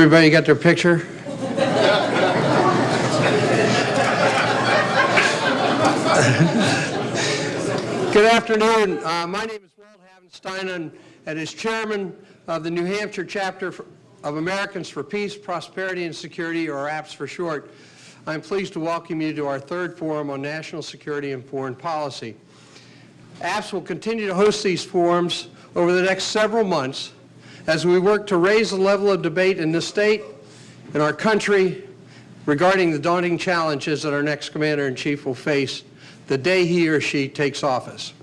Everybody got their picture? Good afternoon. My name is Walt Havenstein, and as chairman of the New Hampshire chapter of Americans for Peace, Prosperity, and Security, or APPS for short, I'm pleased to welcome you to our third forum on national security and foreign policy. APPS will continue to host these forums over the next several months as we work to raise the level of debate in this state and our country regarding the daunting challenges that our next commander-in-chief will face the day he or she takes office.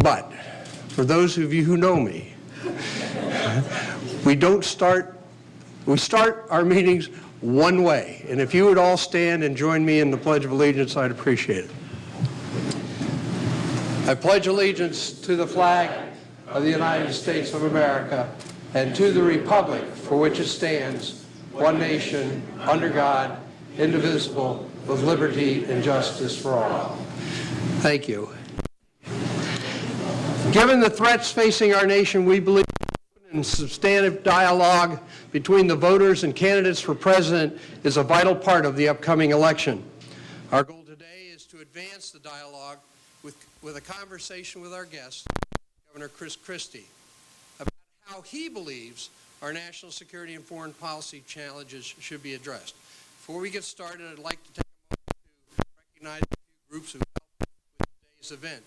But for those of you who know me, we start our meetings one way. And if you would all stand and join me in the Pledge of Allegiance, I'd appreciate it. I pledge allegiance to the flag of the United States of America and to the republic for which it stands, one nation, under God, indivisible, with liberty and justice for all. Thank you. Given the threats facing our nation, we believe open and substantive dialogue between the voters and candidates for president is a vital part of the upcoming election. Our goal today is to advance the dialogue with a conversation with our guest, Governor Christie, about how he believes our national security and foreign policy challenges should be addressed. Before we get started, I'd like to take a moment to recognize a few groups who helped with today's event.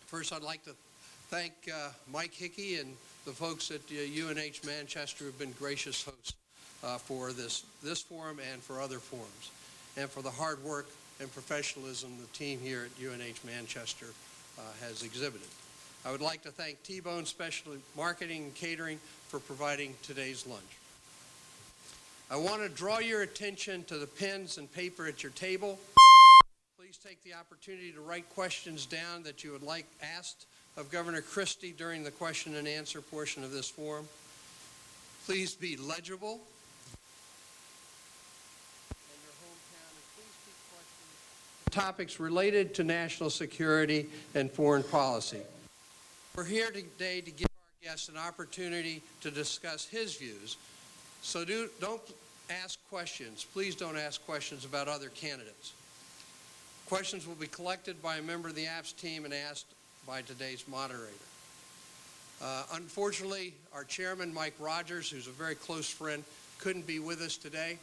First, I'd like to thank Mike Hickey and the folks at UNH Manchester who have been gracious hosts for this forum and for other forums, and for the hard work and professionalism the team here at UNH Manchester has exhibited. I would like to thank T-Bone Specialty Marketing and Catering for providing today's lunch. I want to draw your attention to the pens and paper at your table. Please take the opportunity to write questions down that you would like asked of Governor Christie during the question and answer portion of this forum. Please be legible. And your hometown, and please keep questions. Topics related to national security and foreign policy. We're here today to give our guest an opportunity to discuss his views. So don't ask questions. Please don't ask questions about other candidates. Questions will be collected by a member of the APPS team and asked by today's moderator. Unfortunately, our chairman, Mike Rogers, who's a very close friend, couldn't be with us today,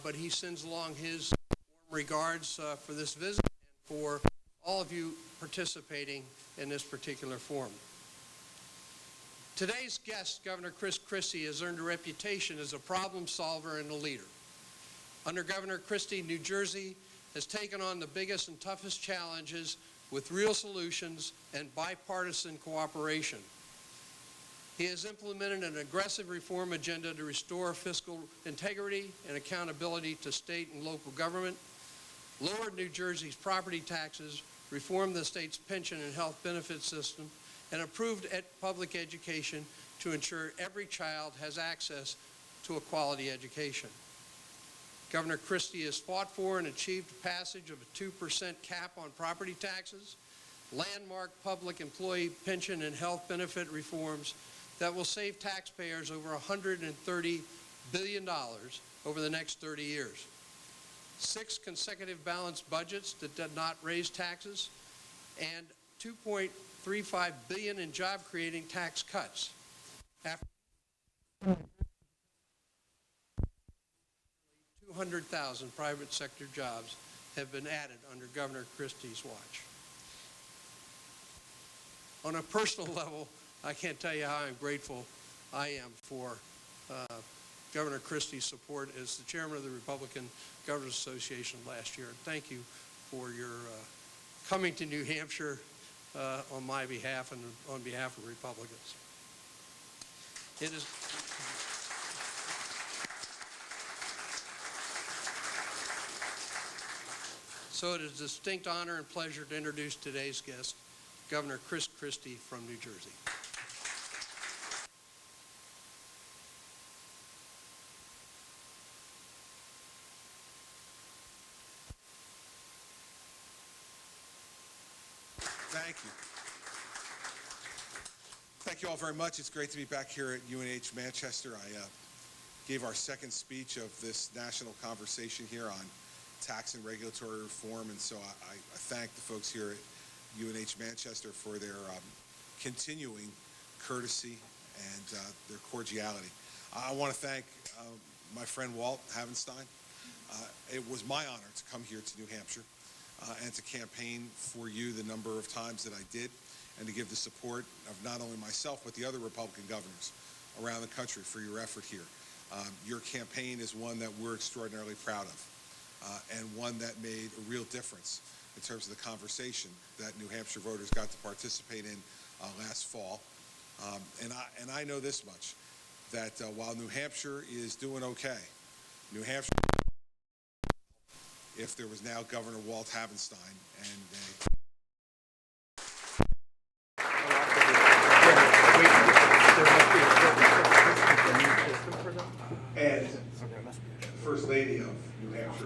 but he sends along his warm regards for this visit and for all of you participating in this particular forum. Today's guest, Governor Christie, has earned a reputation as a problem solver and a leader. Under Governor Christie, New Jersey has taken on the biggest and toughest challenges with real solutions and bipartisan cooperation. He has implemented an aggressive reform agenda to restore fiscal integrity and accountability to state and local government, lowered New Jersey's property taxes, reformed the state's pension and health benefit system, and improved public education to ensure every child has access to a quality education. Governor Christie has fought for and achieved passage of a 2% cap on property taxes, landmark public employee pension and health benefit reforms that will save taxpayers over $130 billion over the next 30 years. 6 consecutive balanced budgets that did not raise taxes, and $2.35 billion in job-creating tax cuts. After 200,000 private sector jobs have been added under Governor Christie's watch. On a personal level, I can't tell you how I'm grateful I am for Governor Christie's support as the chairman of the Republican Governors Association last year. And thank you for your coming to New Hampshire on my behalf and on behalf of Republicans. So it is a distinct honor and pleasure to introduce today's guest, Governor Christie from New Jersey. Thank you. Thank you all very much. It's great to be back here at UNH Manchester. I gave our second speech of this national conversation here on tax and regulatory reform, and so I thank the folks here at UNH Manchester for their continuing courtesy and their cordiality. I want to thank my friend Walt Havenstein. It was my honor to come here to New Hampshire and to campaign for you the number of times that I did, and to give the support of not only myself but the other Republican governors around the country for your effort here. Your campaign is one that we're extraordinarily proud of, and one that made a real difference in terms of the conversation that New Hampshire voters got to participate in last fall. And I know this much, that while New Hampshire is doing okay, New Hampshire, if there was now Governor Walt Havenstein and First Lady of New Hampshire.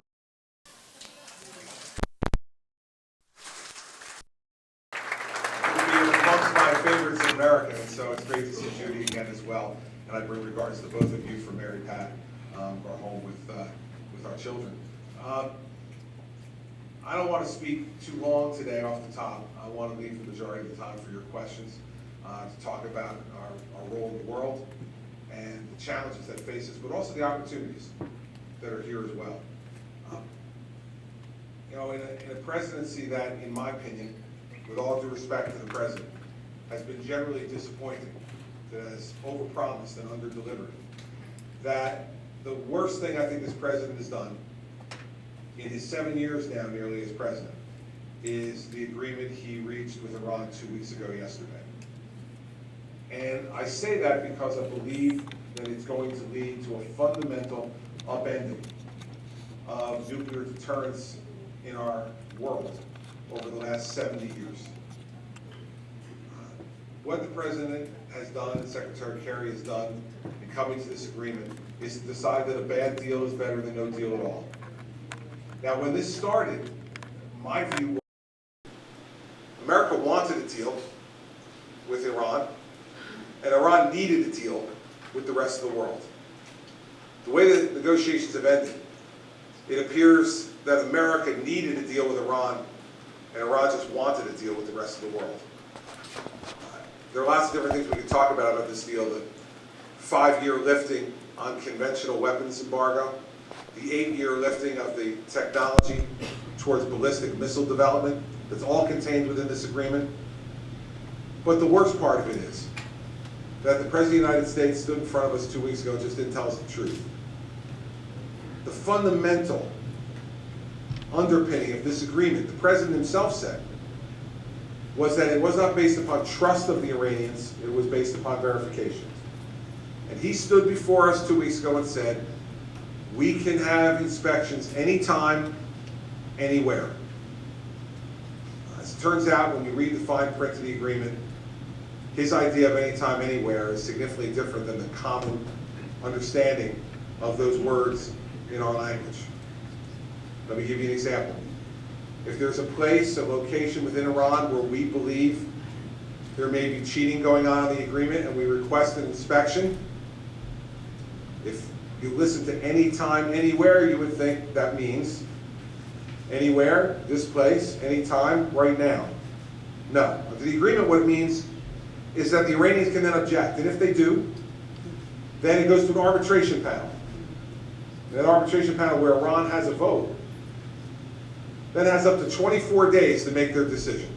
You're amongst my favorites in America, and so it's great to see Judy again as well. And I bring regards to both of you from Mary Pat, our home with our children. I don't want to speak too long today off the top. I want to leave the majority of the time for your questions, to talk about our role in the world and the challenges that face us, but also the opportunities that are here as well. You know, in a presidency that, in my opinion, with all due respect to the president, has been generally disappointing, that has overpromised and underdelivered, that the worst thing I think this president has done in his 7 years now nearly as president is the agreement he reached with Iran 2 weeks ago yesterday. And I say that because I believe that it's going to lead to a fundamental upending of nuclear deterrence in our world over the last 70 years. What the president has done and Secretary Kerry has done in coming to this agreement is to decide that a bad deal is better than no deal at all. Now, when this started, my view was America wanted a deal with Iran, and Iran needed a deal with the rest of the world. The way the negotiations have ended, it appears that America needed a deal with Iran, and Iran just wanted a deal with the rest of the world. There are lots of different things we could talk about this deal. The 5-year lifting on conventional weapons embargo, the 8-year lifting of the technology towards ballistic missile development, that's all contained within this agreement. But the worst part of it is that the President of the United States stood in front of us 2 weeks ago and just didn't tell us the truth. The fundamental underpinning of this agreement, the President himself said, was that it was not based upon trust of the Iranians, it was based upon verification. And he stood before us 2 weeks ago and said, we can have inspections anytime, anywhere. As it turns out, when you read the fine print of the agreement, his idea of anytime, anywhere is significantly different than the common understanding of those words in our language. Let me give you an example. If there's a place, a location within Iran where we believe there may be cheating going on in the agreement and we request an inspection, if you listen to anytime, anywhere, you would think that means anywhere, this place, anytime, right now. No. Under the agreement, what it means is that the Iranians can then object, and if they do, then it goes to an arbitration panel. And that arbitration panel, where Iran has a vote, then has up to 24 days to make their decision.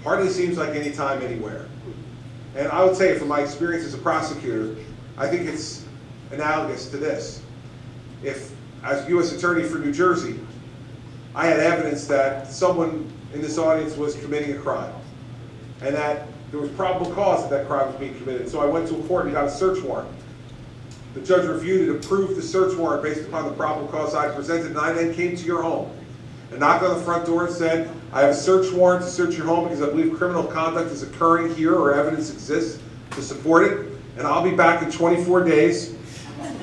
Hardly seems like anytime, anywhere. And I would say, from my experience as a prosecutor, I think it's analogous to this. If, as U.S. Attorney for New Jersey, I had evidence that someone in this audience was committing a crime, and that there was probable cause that that crime was being committed. So I went to a court and got a search warrant. The judge reviewed it, approved the search warrant based upon the probable cause I presented, and I then came to your home and knocked on the front door and said, I have a search warrant to search your home because I believe criminal conduct is occurring here or evidence exists to support it, and I'll be back in 24 days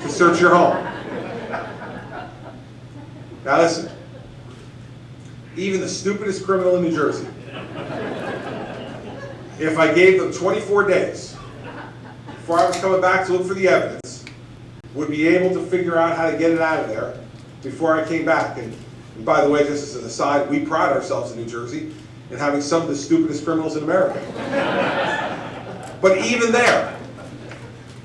to search your home. Now listen, even the stupidest criminal in New Jersey if I gave them 24 days before I was coming back to look for the evidence, would be able to figure out how to get it out of there before I came back. And by the way, just as an aside, we pride ourselves in New Jersey in having some of the stupidest criminals in America. But even there,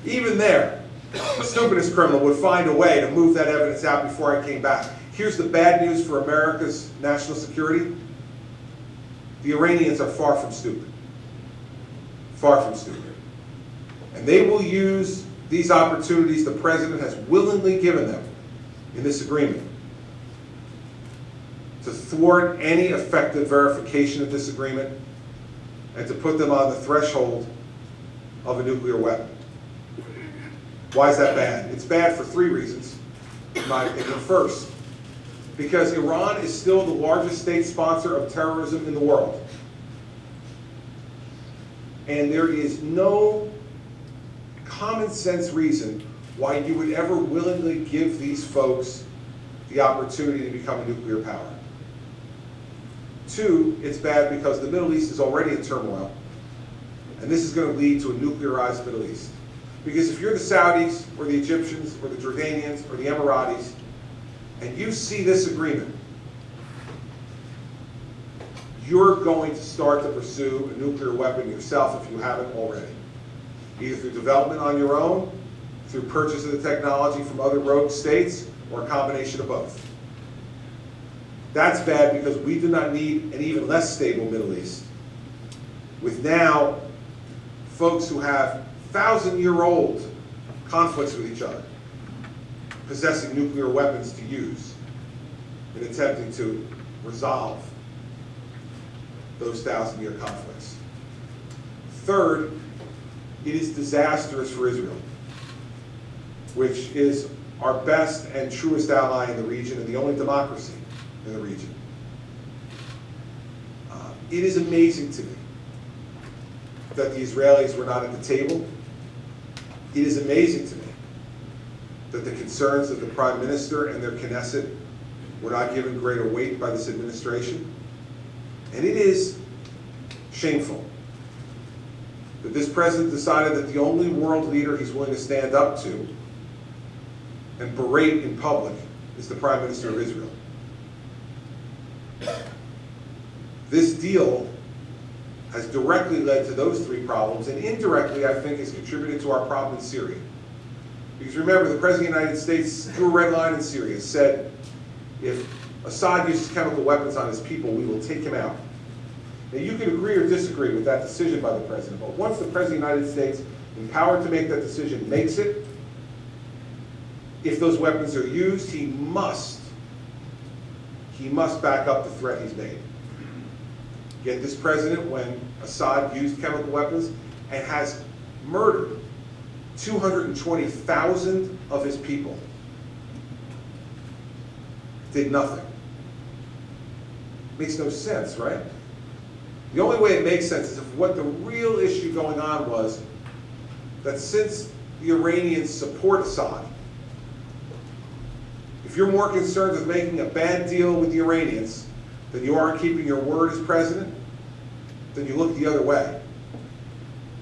the stupidest criminal would find a way to move that evidence out before I came back. Here's the bad news for America's national security. The Iranians are far from stupid. Far from stupid. And they will use these opportunities the president has willingly given them in this agreement to thwart any effective verification of this agreement and to put them on the threshold of a nuclear weapon. Why is that bad? It's bad for three reasons, in my opinion. First, because Iran is still the largest state sponsor of terrorism in the world. And there is no common sense reason why you would ever willingly give these folks the opportunity to become a nuclear power. Two, it's bad because the Middle East is already in turmoil, and this is going to lead to a nuclearized Middle East. Because if you're the Saudis, or the Egyptians, or the Jordanians, or the Emiratis, and you see this agreement, you're going to start to pursue a nuclear weapon yourself if you haven't already. Either through development on your own, through purchase of the technology from other rogue states, or a combination of both. That's bad because we do not need an even less stable Middle East, with now folks who have 1,000-year-old conflicts with each other, possessing nuclear weapons to use in attempting to resolve those 1,000-year conflicts. Third, it is disastrous for Israel, which is our best and truest ally in the region and the only democracy in the region. It is amazing to me that the Israelis were not at the table. It is amazing to me that the concerns of the Prime Minister and their Knesset were not given greater weight by this administration. And it is shameful that this president decided that the only world leader he's willing to stand up to and berate in public is the Prime Minister of Israel. This deal has directly led to those three problems, and indirectly, I think, has contributed to our problem in Syria. Because remember, the President of the United States drew a red line in Syria, said, if Assad uses chemical weapons on his people, we will take him out. Now, you can agree or disagree with that decision by the President, but once the President of the United States, empowered to make that decision, makes it, if those weapons are used, he must back up the threat he's made. Yet this president, when Assad used chemical weapons and has murdered 220,000 of his people, did nothing. Makes no sense, right? The only way it makes sense is if what the real issue going on was that since the Iranians support Assad, if you're more concerned with making a bad deal with the Iranians than you are keeping your word as president, then you look the other way.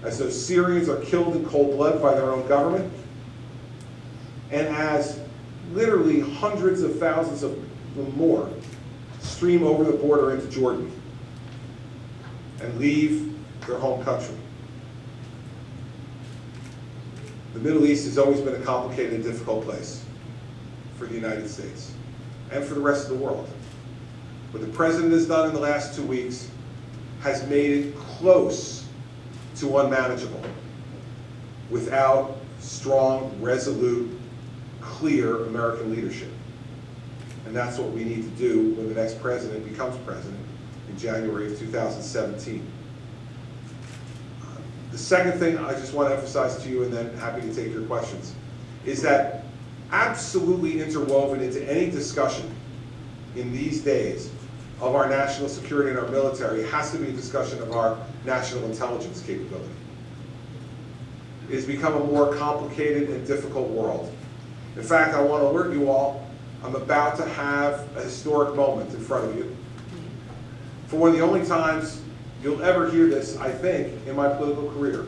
As those Syrians are killed in cold blood by their own government, and as literally hundreds of thousands of them more stream over the border into Jordan and leave their home country. The Middle East has always been a complicated and difficult place for the United States and for the rest of the world. What the president has done in the last 2 weeks has made it close to unmanageable without strong, resolute, clear American leadership. And that's what we need to do when the next president becomes president in January of 2017. The second thing I just want to emphasize to you, and then happy to take your questions, is that absolutely interwoven into any discussion in these days of our national security and our military has to be a discussion of our national intelligence capability. It has become a more complicated and difficult world. In fact, I want to alert you all, I'm about to have a historic moment in front of you. For one of the only times you'll ever hear this, I think, in my political career.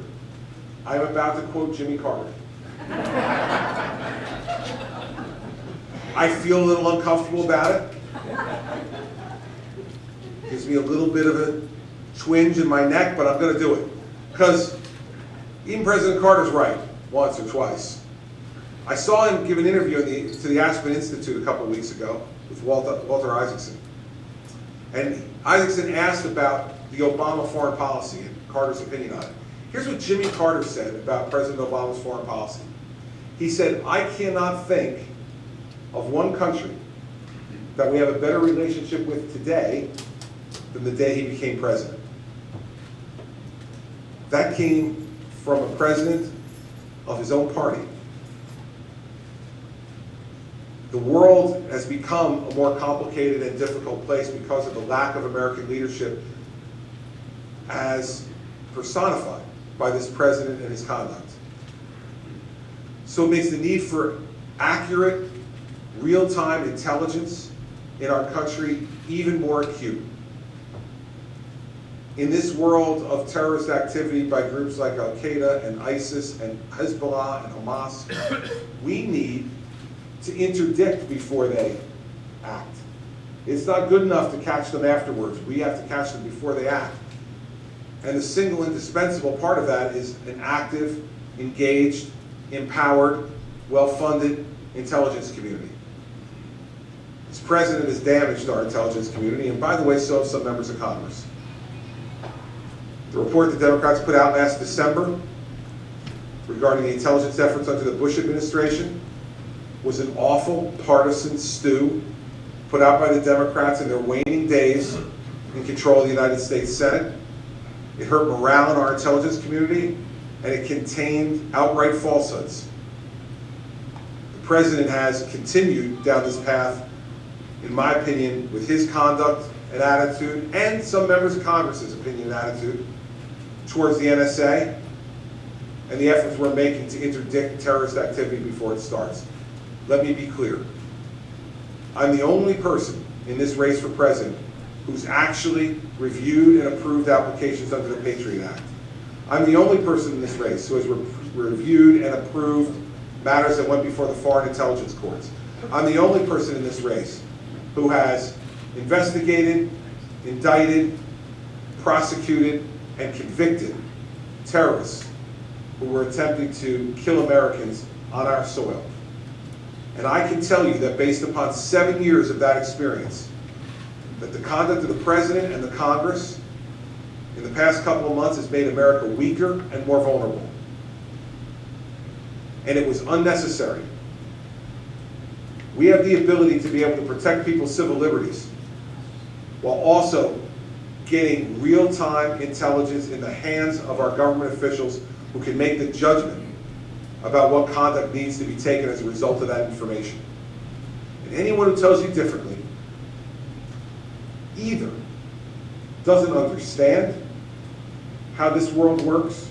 I'm about to quote Jimmy Carter. I feel a little uncomfortable about it. Gives me a little bit of a twinge in my neck, but I'm going to do it. Because even President Carter's right, once or twice. I saw him give an interview to the Aspen Institute a couple of weeks ago with Walter Isaacson. And Isaacson asked about the Obama foreign policy and Carter's opinion on it. Here's what Jimmy Carter said about President Obama's foreign policy. He said, I cannot think of one country that we have a better relationship with today than the day he became president. That came from a president of his own party. The world has become a more complicated and difficult place because of the lack of American leadership as personified by this president and his conduct. So it makes the need for accurate, real-time intelligence in our country even more acute. In this world of terrorist activity by groups like Al-Qaeda and ISIS and Hezbollah and Hamas, we need to interdict before they act. It's not good enough to catch them afterwards. We have to catch them before they act. And the single indispensable part of that is an active, engaged, empowered, well-funded intelligence community. This president has damaged our intelligence community, and by the way, so have some members of Congress. The report the Democrats put out last December regarding the intelligence efforts under the Bush administration was an awful partisan stew put out by the Democrats in their waning days in control of the United States Senate. It hurt morale in our intelligence community, and it contained outright falsehoods. The president has continued down this path, in my opinion, with his conduct and attitude, and some members of Congress's opinion and attitude, towards the NSA and the efforts we're making to interdict terrorist activity before it starts. Let me be clear. I'm the only person in this race for president who's actually reviewed and approved applications under the Patriot Act. I'm the only person in this race who has reviewed and approved matters that went before the Foreign Intelligence Courts. I'm the only person in this race who has investigated, indicted, prosecuted, and convicted terrorists who were attempting to kill Americans on our soil. And I can tell you that based upon 7 years of that experience, that the conduct of the President and the Congress in the past couple of months has made America weaker and more vulnerable. And it was unnecessary. We have the ability to be able to protect people's civil liberties while also getting real-time intelligence in the hands of our government officials who can make the judgment about what conduct needs to be taken as a result of that information. And anyone who tells you differently either doesn't understand how this world works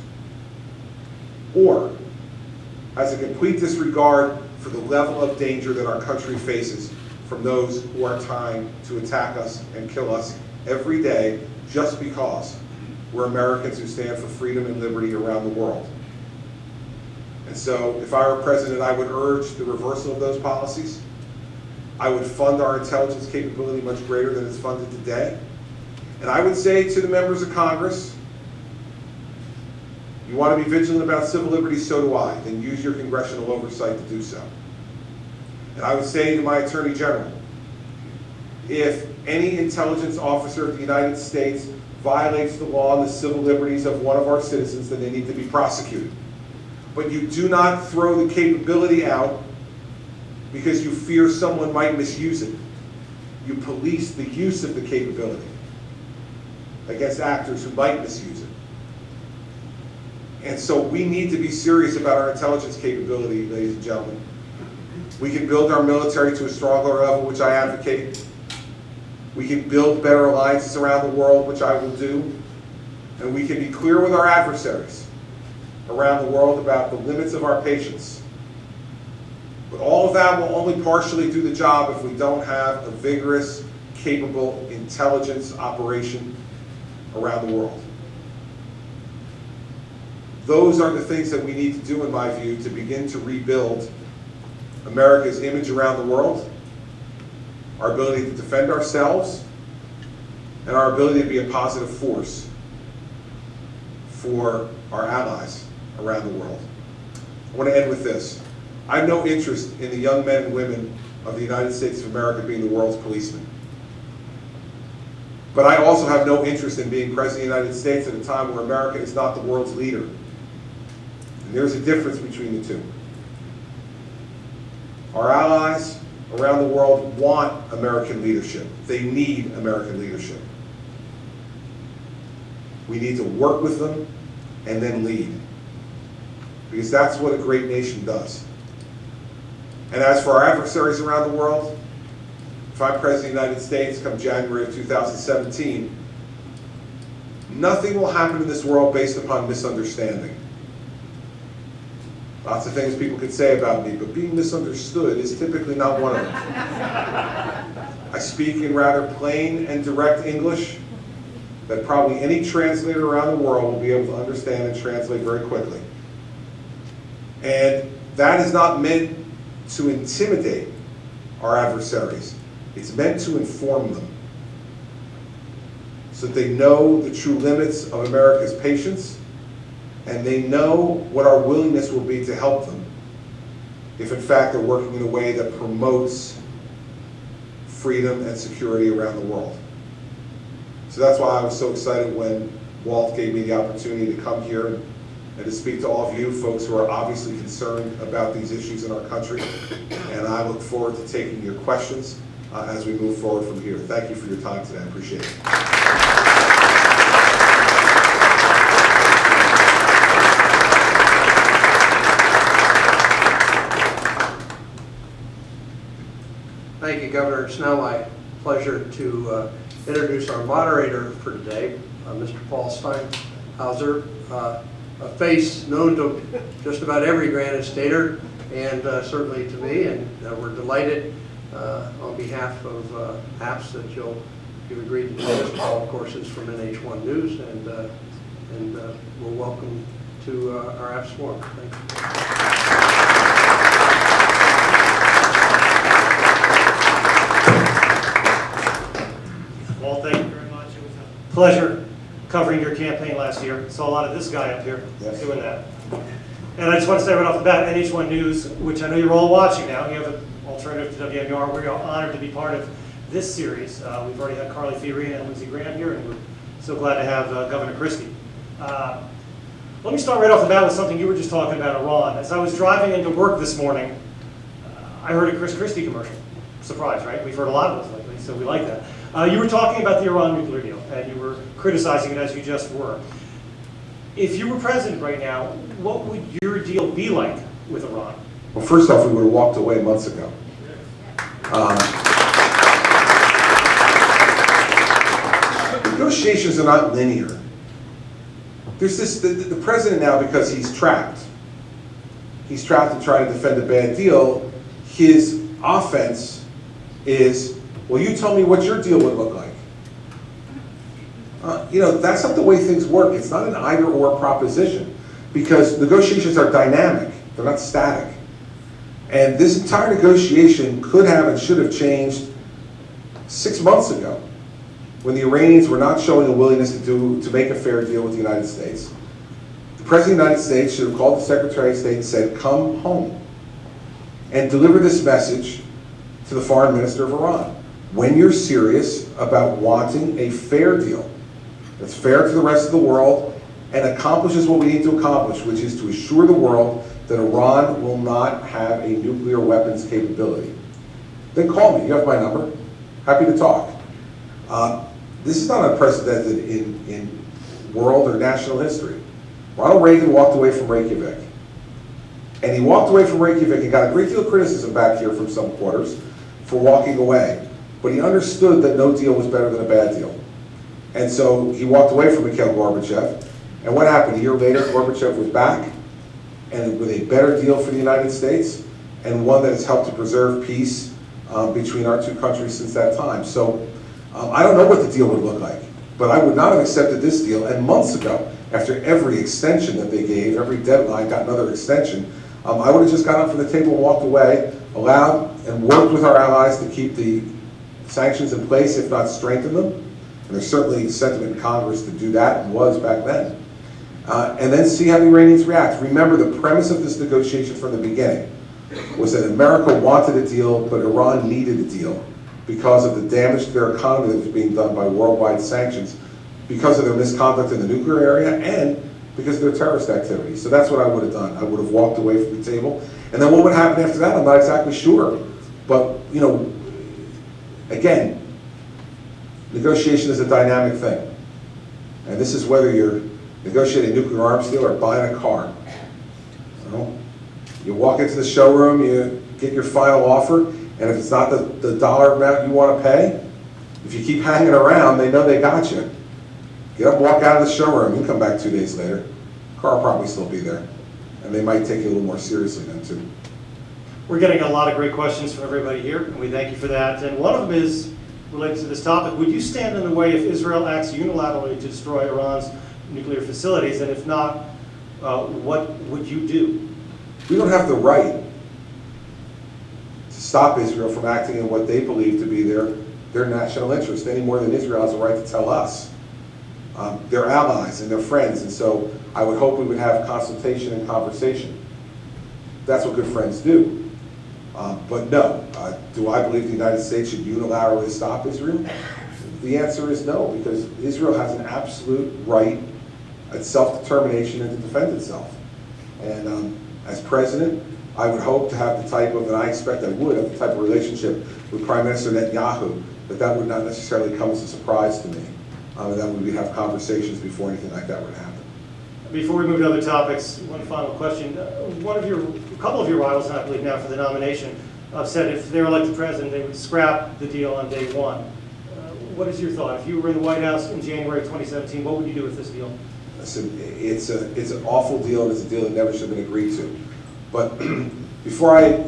or has a complete disregard for the level of danger that our country faces from those who are trying to attack us and kill us every day just because we're Americans who stand for freedom and liberty around the world. And so if I were president, I would urge the reversal of those policies. I would fund our intelligence capability much greater than it's funded today. And I would say to the members of Congress, you want to be vigilant about civil liberties, so do I. Then use your congressional oversight to do so. And I would say to my Attorney General, if any intelligence officer of the United States violates the law and the civil liberties of one of our citizens, then they need to be prosecuted. But you do not throw the capability out because you fear someone might misuse it. You police the use of the capability against actors who might misuse it. And so we need to be serious about our intelligence capability, ladies and gentlemen. We can build our military to a stronger level, which I advocate. We can build better alliances around the world, which I will do. And we can be clear with our adversaries around the world about the limits of our patience. But all of that will only partially do the job if we don't have a vigorous, capable intelligence operation around the world. Those are the things that we need to do, in my view, to begin to rebuild America's image around the world, our ability to defend ourselves, and our ability to be a positive force for our allies around the world. I want to end with this. I have no interest in the young men and women of the United States of America being the world's policemen. But I also have no interest in being President of the United States at a time where America is not the world's leader. And there's a difference between the two. Our allies around the world want American leadership. They need American leadership. We need to work with them and then lead, because that's what a great nation does. And as for our adversaries around the world, if I'm President of the United States come January of 2017, nothing will happen in this world based upon misunderstanding. Lots of things people can say about me, but being misunderstood is typically not one of them. I speak in rather plain and direct English that probably any translator around the world will be able to understand and translate very quickly. And that is not meant to intimidate our adversaries. It's meant to inform them so that they know the true limits of America's patience, and they know what our willingness will be to help them if in fact they're working in a way that promotes freedom and security around the world. So that's why I was so excited when Walt gave me the opportunity to come here and to speak to all of you folks who are obviously concerned about these issues in our country. And I look forward to taking your questions as we move forward from here. Thank you for your time today. I appreciate it. Thank you, Governor. It's now my pleasure to introduce our moderator for today, Mr. Paul Steinhauser, a face known to just about every Granite Stater, and certainly to me, and we're delighted on behalf of APS that you've agreed to join us. Paul, of course, is from NH1 News, and we're welcome to our APS forum. Thank you. Well, thank you very much. It was a pleasure covering your campaign last year. Saw a lot of this guy up here doing that. And I just want to say right off the bat, NH1 News, which I know you're all watching now, you have an alternative to WMUR. We're honored to be part of this series. We've already had Carly Fiorina and Lindsey Graham here, and we're so glad to have Governor Christie. Let me start right off the bat with something you were just talking about, Iran. As I was driving into work this morning, I heard a Chris Christie commercial. Surprise, right? We've heard a lot of those lately, so we like that. You were talking about the Iran nuclear deal, and you were criticizing it as you just were. If you were president right now, what would your deal be like with Iran? Well, first off, we would have walked away months ago. Negotiations are not linear. There's this, the president now, because he's trapped in trying to defend a bad deal, his offense is, well, you tell me what your deal would look like. That's not the way things work. It's not an either or proposition, because negotiations are dynamic. They're not static. And this entire negotiation could have and should have changed 6 months ago, when the Iranians were not showing a willingness to make a fair deal with the United States. The President of the United States should have called the Secretary of State and said, come home and deliver this message to the Foreign Minister of Iran. When you're serious about wanting a fair deal that's fair to the rest of the world and accomplishes what we need to accomplish, which is to assure the world that Iran will not have a nuclear weapons capability, then call me. You have my number. Happy to talk. This is not unprecedented in world or national history. Ronald Reagan walked away from Reykjavik. And he walked away from Reykjavik and got a great deal of criticism back here from some quarters for walking away. But he understood that no deal was better than a bad deal. And so he walked away from Mikhail Gorbachev. And what happened? A year later, Gorbachev was back, and with a better deal for the United States, and one that has helped to preserve peace between our two countries since that time. So I don't know what the deal would look like. But I would not have accepted this deal, and months ago, after every extension that they gave, every deadline got another extension, I would have just got up from the table and walked away, allowed and worked with our allies to keep the sanctions in place, if not strengthen them. And there's certainly sentiment in Congress to do that, and was back then. And then see how the Iranians react. Remember, the premise of this negotiation from the beginning was that America wanted a deal, but Iran needed a deal because of the damage to their economy that was being done by worldwide sanctions, because of their misconduct in the nuclear area, and because of their terrorist activity. So that's what I would have done. I would have walked away from the table. And then what would happen after that, I'm not exactly sure. But, you know, again, negotiation is a dynamic thing. And this is whether you're negotiating a nuclear arms deal or buying a car. You walk into the showroom, you get your final offer, and if it's not the dollar amount you want to pay, if you keep hanging around, they know they got you. Get up, walk out of the showroom, you come back 2 days later, car will probably still be there. And they might take you a little more seriously then too. We're getting a lot of great questions from everybody here, and we thank you for that. And one of them is related to this topic. Would you stand in the way if Israel acts unilaterally to destroy Iran's nuclear facilities? And if not, what would you do? We don't have the right to stop Israel from acting in what they believe to be their national interest, any more than Israel has a right to tell us. They're allies and they're friends, and so I would hope we would have consultation and conversation. That's what good friends do. But no, do I believe the United States should unilaterally stop Israel? The answer is no, because Israel has an absolute right at self-determination and to defend itself. And as president, I would hope to have the type of, and I expect I would, have the type of relationship with Prime Minister Netanyahu, that would not necessarily come as a surprise to me. And that we would have conversations before anything like that would happen. Before we move to other topics, one final question. A couple of your rivals, I believe now for the nomination, have said if they were elected president, they would scrap the deal on day one. What is your thought? If you were in the White House in January 2017, what would you do with this deal? Listen, it's an awful deal, and it's a deal that never should have been agreed to. But before I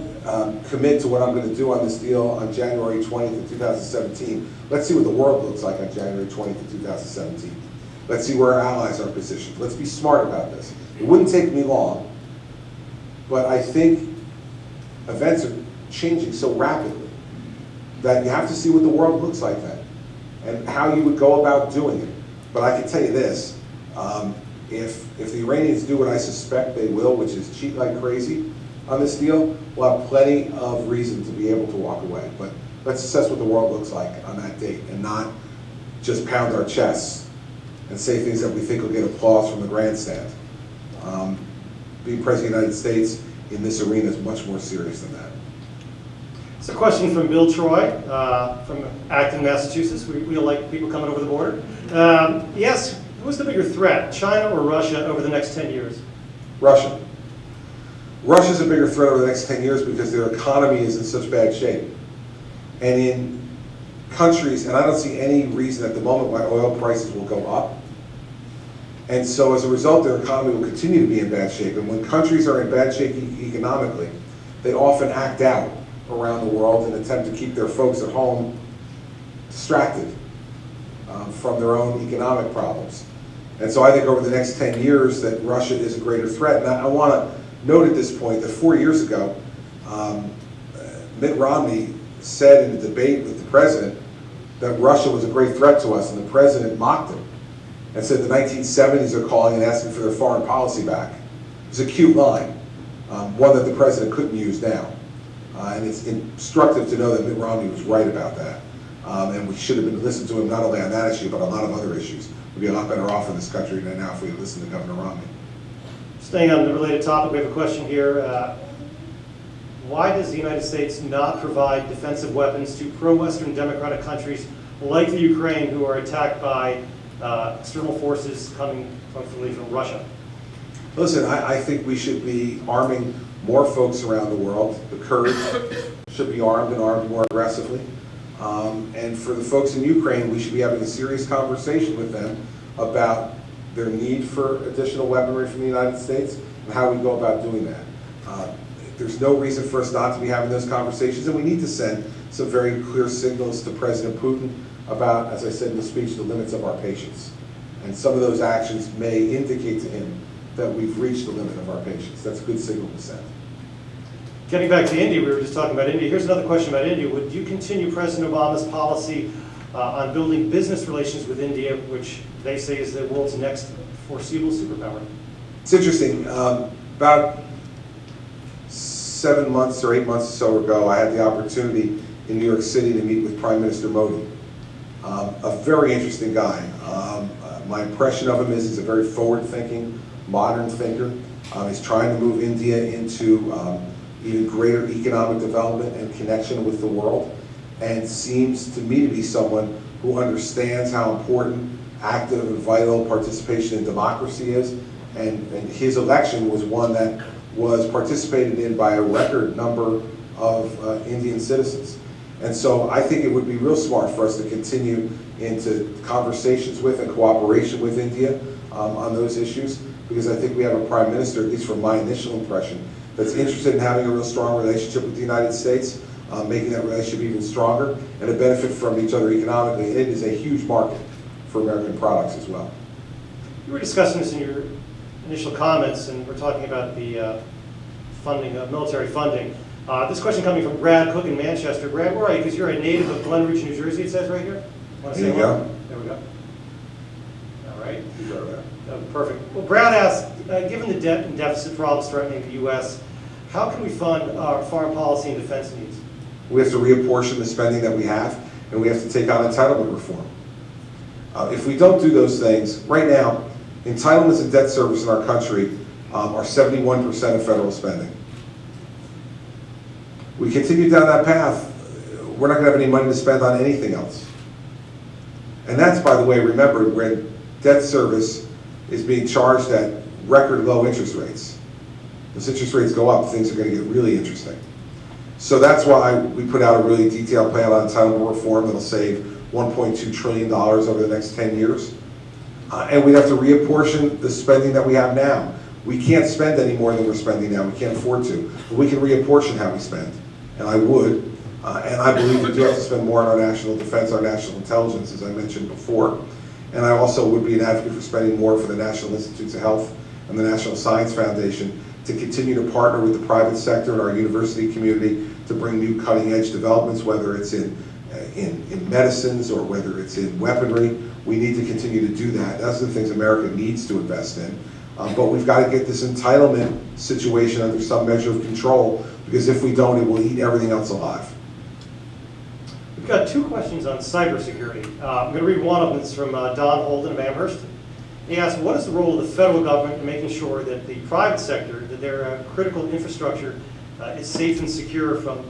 commit to what I'm going to do on this deal on January 20th of 2017, let's see what the world looks like on January 20th of 2017. Let's see where our allies are positioned. Let's be smart about this. It wouldn't take me long, but I think events are changing so rapidly that you have to see what the world looks like then and how you would go about doing it. But I can tell you this, if the Iranians do what I suspect they will, which is cheat like crazy on this deal, we'll have plenty of reason to be able to walk away. But let's assess what the world looks like on that date and not just pound our chests and say things that we think will get applause from the grandstand. Being President of the United States in this arena is much more serious than that. It's a question from Bill Troy from Acton, Massachusetts. We like people coming over the border. Yes, who's the bigger threat, China or Russia over the next 10 years? Russia. Russia's a bigger threat over the next 10 years because their economy is in such bad shape. And in countries, and I don't see any reason at the moment why oil prices will go up. And so as a result, their economy will continue to be in bad shape. And when countries are in bad shape economically, they often act out around the world and attempt to keep their folks at home distracted from their own economic problems. And so I think over the next 10 years that Russia is a greater threat. And I want to note at this point that 4 years ago, Mitt Romney said in a debate with the president that Russia was a great threat to us, and the president mocked him and said the 1970s are calling and asking for their foreign policy back. It was a cute line, one that the president couldn't use now. And it's instructive to know that Mitt Romney was right about that. And we should have been listening to him not only on that issue, but a lot of other issues. We'd be a lot better off in this country than now if we had listened to Governor Romney. Staying on the related topic, we have a question here. Why does the United States not provide defensive weapons to pro-Western democratic countries like the Ukraine who are attacked by external forces coming hopefully from Russia? Listen, I think we should be arming more folks around the world. The Kurds should be armed and armed more aggressively. And for the folks in Ukraine, we should be having a serious conversation with them about their need for additional weaponry from the United States and how we go about doing that. There's no reason for us not to be having those conversations, and we need to send some very clear signals to President Putin about, as I said in the speech, the limits of our patience. And some of those actions may indicate to him that we've reached the limit of our patience. That's a good signal to send. Getting back to India, we were just talking about India. Here's another question about India. Would you continue President Obama's policy on building business relations with India, which they say is the world's next foreseeable superpower? It's interesting. About 7 months or 8 months or so ago, I had the opportunity in New York City to meet with Prime Minister Modi. A very interesting guy. My impression of him is he's a very forward-thinking, modern thinker. He's trying to move India into even greater economic development and connection with the world, and seems to me to be someone who understands how important active and vital participation in democracy is, and his election was one that was participated in by a record number of Indian citizens. And so I think it would be real smart for us to continue into conversations with and cooperation with India on those issues, because I think we have a prime minister, at least from my initial impression, that's interested in having a real strong relationship with the United States, making that relationship even stronger, and to benefit from each other economically. And it is a huge market for American products as well. You were discussing this in your initial comments, and we're talking about the funding, military funding. This question coming from Brad Cook in Manchester. Brad, where are you? Because you're a native of Glen Ridge, New Jersey, it says right here. Want to say hello? There we go. All right. You go there. Perfect. Well, Brad asked, given the debt and deficit problems threatening the U.S., how can we fund our foreign policy and defense needs? We have to reapportion the spending that we have, and we have to take on entitlement reform. If we don't do those things, right now, entitlements and debt service in our country are 71% of federal spending. We continue down that path, we're not going to have any money to spend on anything else. And that's, by the way, remember, when debt service is being charged at record low interest rates. As interest rates go up, things are going to get really interesting. So that's why we put out a really detailed plan on entitlement reform that'll save $1.2 trillion over the next 10 years. And we'd have to reapportion the spending that we have now. We can't spend any more than we're spending now. We can't afford to. But we can reapportion how we spend. And I would. And I believe we do have to spend more on our national defense, our national intelligence, as I mentioned before. And I also would be an advocate for spending more for the National Institutes of Health and the National Science Foundation to continue to partner with the private sector and our university community to bring new cutting-edge developments, whether it's in medicines or whether it's in weaponry. We need to continue to do that. That's the things America needs to invest in. But we've got to get this entitlement situation under some measure of control, because if we don't, it will eat everything else alive. We've got two questions on cybersecurity. I'm going to read one of them. It's from Don Holden of Amherst. He asked, what is the role of the federal government in making sure that the private sector, that their critical infrastructure is safe and secure from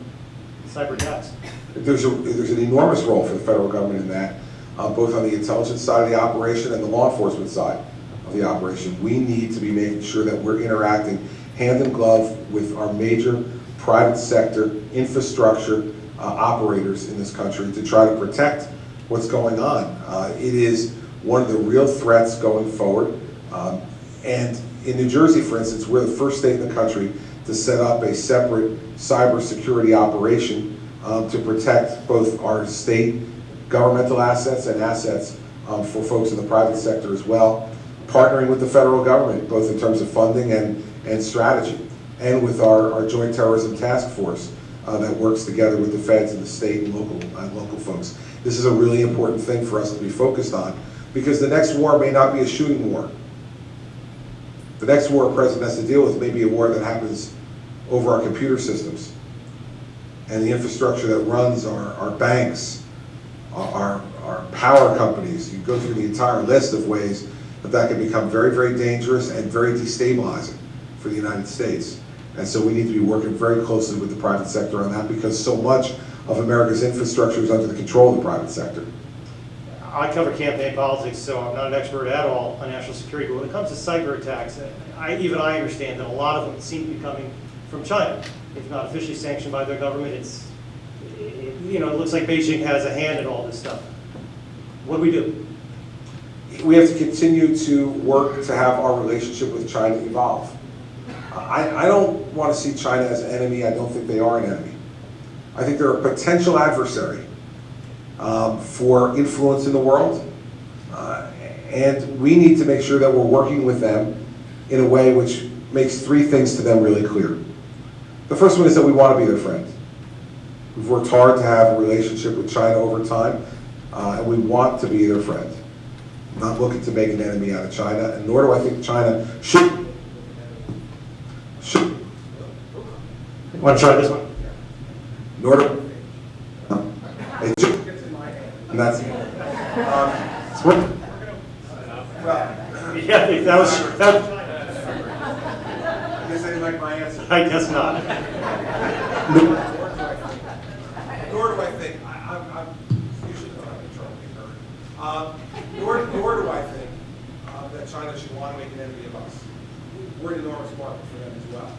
cyber attacks? There's an enormous role for the federal government in that, both on the intelligence side of the operation and the law enforcement side of the operation. We need to be making sure that we're interacting hand in glove with our major private sector infrastructure operators in this country to try to protect what's going on. It is one of the real threats going forward. And in New Jersey, for instance, we're the first state in the country to set up a separate cybersecurity operation to protect both our state governmental assets and assets for folks in the private sector as well, partnering with the federal government, both in terms of funding and strategy, and with our Joint Terrorism Task Force that works together with the feds and the state and local folks. This is a really important thing for us to be focused on, because the next war may not be a shooting war. The next war a president has to deal with may be a war that happens over our computer systems and the infrastructure that runs our banks, our power companies. You go through the entire list of ways that can become very, very dangerous and very destabilizing for the United States. And so we need to be working very closely with the private sector on that, because so much of America's infrastructure is under the control of the private sector. I cover campaign politics, so I'm not an expert at all on national security, but when it comes to cyber attacks, even I understand that a lot of them seem to be coming from China. If not officially sanctioned by their government, it looks like Beijing has a hand in all this stuff. What do we do? We have to continue to work to have our relationship with China evolve. I don't want to see China as an enemy. I don't think they are an enemy. I think they're a potential adversary for influence in the world. And we need to make sure that we're working with them in a way which makes three things to them really clear. The first one is that we want to be their friend. We've worked hard to have a relationship with China over time, and we want to be their friend. I'm not looking to make an enemy out of China, and nor do I think China should. Want to try this one? Nor do. And that's. Yeah, that was. I guess I didn't like my answer. I guess not. Nor do I think, I'm usually not in trouble being heard. Nor do I think that China should want to make an enemy of us. We're an enormous market for them as well.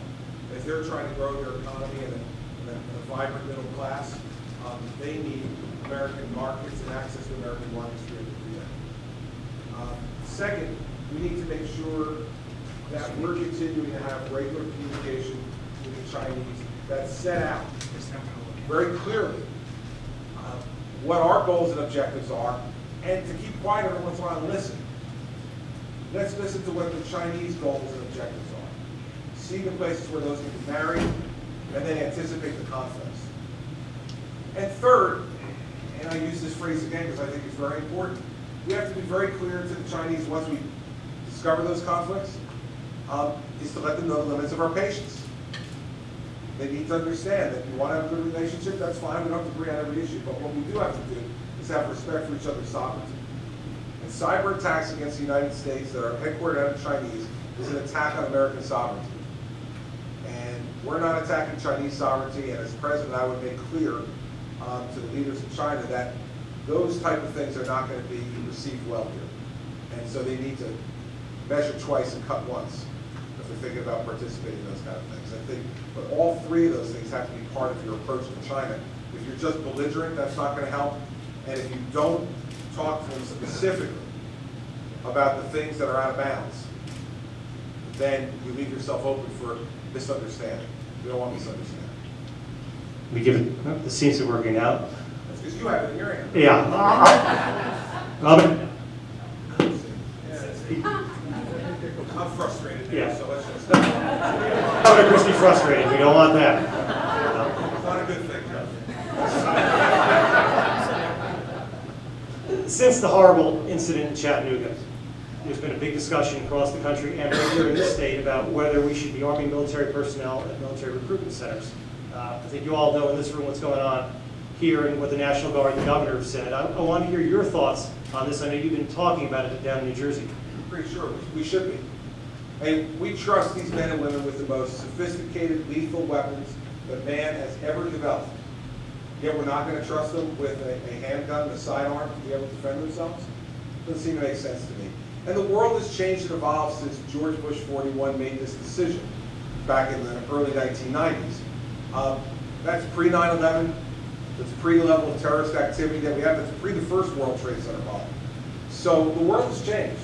If they're trying to grow their economy and a vibrant middle class, they need American markets and access to American markets to be able to do that. Second, we need to make sure that we're continuing to have regular communication with the Chinese that's set out very clearly what our goals and objectives are, and to keep quiet every once in a while and listen. Let's listen to what the Chinese goals and objectives are. See the places where those can be married, and then anticipate the conflicts. And third, and I use this phrase again because I think it's very important, we have to be very clear to the Chinese once we discover those conflicts, is to let them know the limits of our patience. They need to understand that if you want to have a good relationship, that's fine, we don't have to agree on every issue, but what we do have to do is have respect for each other's sovereignty. And cyber attacks against the United States that are headquartered out of Chinese is an attack on American sovereignty. And we're not attacking Chinese sovereignty, and as president I would make clear to the leaders in China that those type of things are not going to be received well here. And so they need to measure twice and cut once if they're thinking about participating in those kind of things. I think, but all three of those things have to be part of your approach to China. If you're just belligerent, that's not going to help. And if you don't talk to them specifically about the things that are out of bounds, then you leave yourself open for misunderstanding. You don't want misunderstanding. We give it, this seems to be working out. That's because you have it in your hand. Yeah. I'm frustrated. Yeah. So let's just. Governor Christie frustrated. We don't want that. It's not a good thing. Since the horrible incident in Chattanooga, there's been a big discussion across the country and right here in this state about whether we should be arming military personnel at military recruitment centers. I think you all know in this room what's going on here and what the National Guard and the governor have said. I want to hear your thoughts on this. I know you've been talking about it down in New Jersey. I'm pretty sure we should be. And we trust these men and women with the most sophisticated, lethal weapons that man has ever developed. Yet we're not going to trust them with a handgun and a sidearm to be able to defend themselves? Doesn't seem to make sense to me. And the world has changed and evolved since George Bush 41 made this decision back in the early 1990s. That's pre-9/11. That's pre-level of terrorist activity that we have. That's pre the first World Trade Center bomb. So the world has changed.